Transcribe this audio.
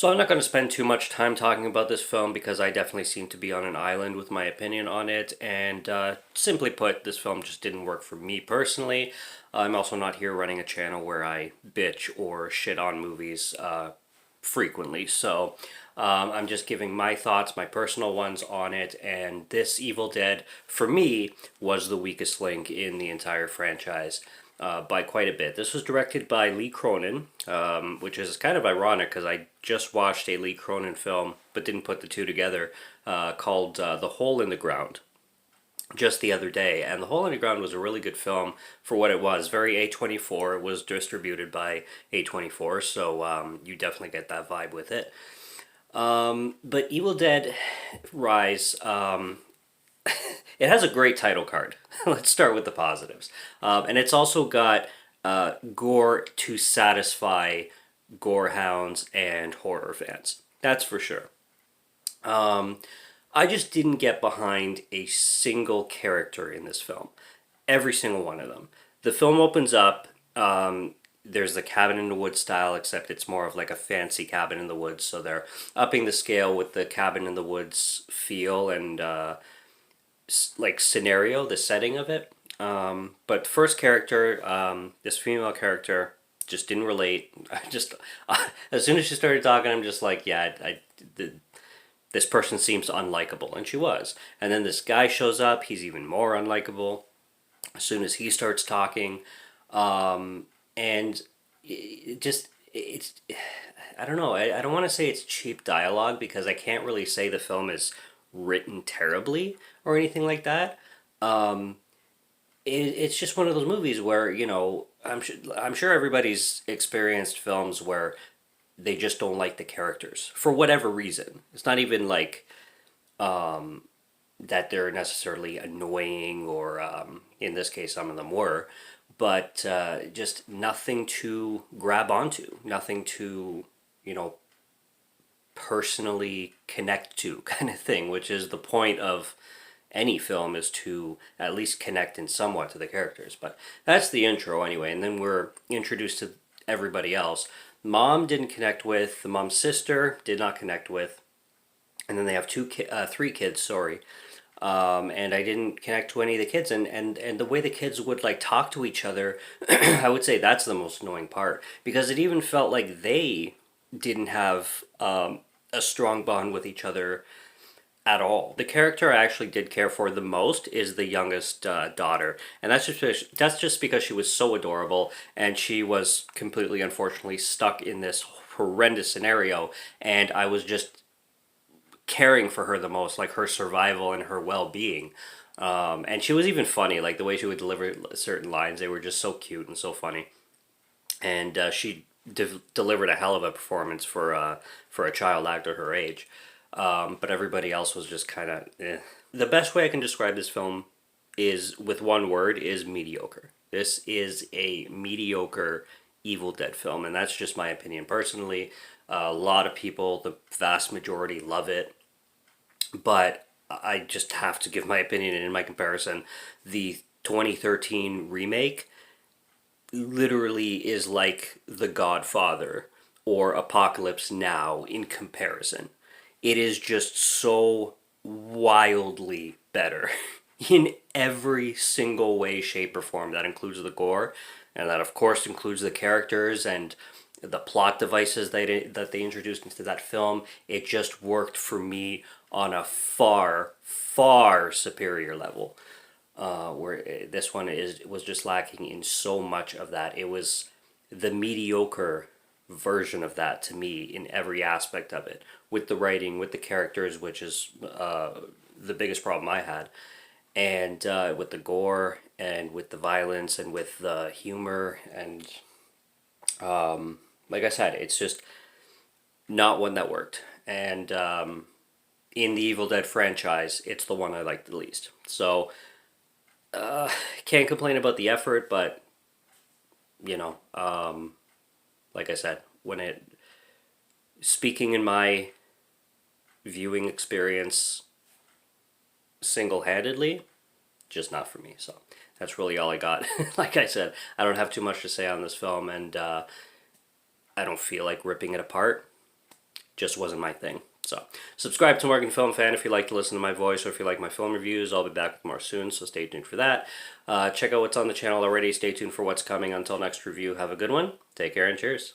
So I'm not going to spend too much time talking about this film because I definitely seem to be on an island with my opinion on it. And simply put, this film just didn't work for me personally. I'm also not here running a channel where I bitch or shit on movies frequently. So I'm just giving my thoughts, my personal ones on it. And this Evil Dead, for me, was the weakest link in the entire franchise. By quite a bit. This was directed by Lee Cronin, which is kind of ironic because I just watched a Lee Cronin film but didn't put the two together called The Hole in the Ground just the other day. And The Hole in the Ground was a really good film for what it was. Very A24. It was distributed by A24, so you definitely get that vibe with it. But Evil Dead Rise, it has a great title card. Let's start with the positives. And it's also got gore to satisfy gore hounds and horror fans. That's for sure. I just didn't get behind a single character in this film. Every single one of them. The film opens up. There's the cabin in the woods style, except it's more of like a fancy cabin in the woods. So they're upping the scale with the cabin in the woods feel and like scenario, the setting of it. But first character, this female character, just didn't relate. I just as soon as she started talking, I'm just like, yeah, this person seems unlikable, and she was. And then this guy shows up. He's even more unlikable as soon as he starts talking, and it's I don't know. I don't want to say it's cheap dialogue because I can't really say the film is written terribly or anything like that. It's just one of those movies where I'm sure everybody's experienced films where they just don't like the characters for whatever reason. It's not even like that they're necessarily annoying or in this case some of them were, but just nothing to grab onto, nothing to personally connect to kind of thing, which is the point of any film, is to at least connect in somewhat to the characters. But that's the intro anyway, and then we're introduced to everybody else. Mom didn't connect with, the mom's sister did not connect with, and then they have three kids, sorry. And I didn't connect to any of the kids, and the way the kids would like talk to each other, I would say that's the most annoying part, because it even felt like they didn't have a strong bond with each other at all. The character I actually did care for the most is the youngest daughter, and that's just because she was so adorable, and she was completely, unfortunately, stuck in this horrendous scenario, and I was just caring for her the most, like her survival and her well-being. And she was even funny, like the way she would deliver certain lines. They were just so cute and so funny, and she delivered a hell of a performance for a child actor her age. But everybody else was just kind of eh. The best way I can describe this film is with one word, is mediocre. This is a mediocre Evil Dead film, and that's just my opinion personally. A lot of people, the vast majority, love it, but I just have to give my opinion, and in my comparison, the 2013 remake literally is like The Godfather or Apocalypse Now in comparison. It is just so wildly better in every single way, shape, or form. That includes the gore, and that of course includes the characters and the plot devices that they introduced into that film. It just worked for me on a far, far superior level. Where this one was just lacking in so much of that. It was the mediocre version of that to me in every aspect of it, with the writing, with the characters, which is the biggest problem I had, and with the gore and with the violence and with the humor, and like I said, it's just not one that worked. And in the Evil Dead franchise, it's the one I like the least. So can't complain about the effort, but you know, like I said, when it speaking in my viewing experience single-handedly, just not for me. So that's really all I got. Like I said, I don't have too much to say on this film, and I don't feel like ripping it apart. just wasn't my thing. So, subscribe to Morgan Film Fan if you like to listen to my voice or if you like my film reviews. I'll be back with more soon, so stay tuned for that. Check out what's on the channel already. Stay tuned for what's coming. Until next review, have a good one. Take care and cheers.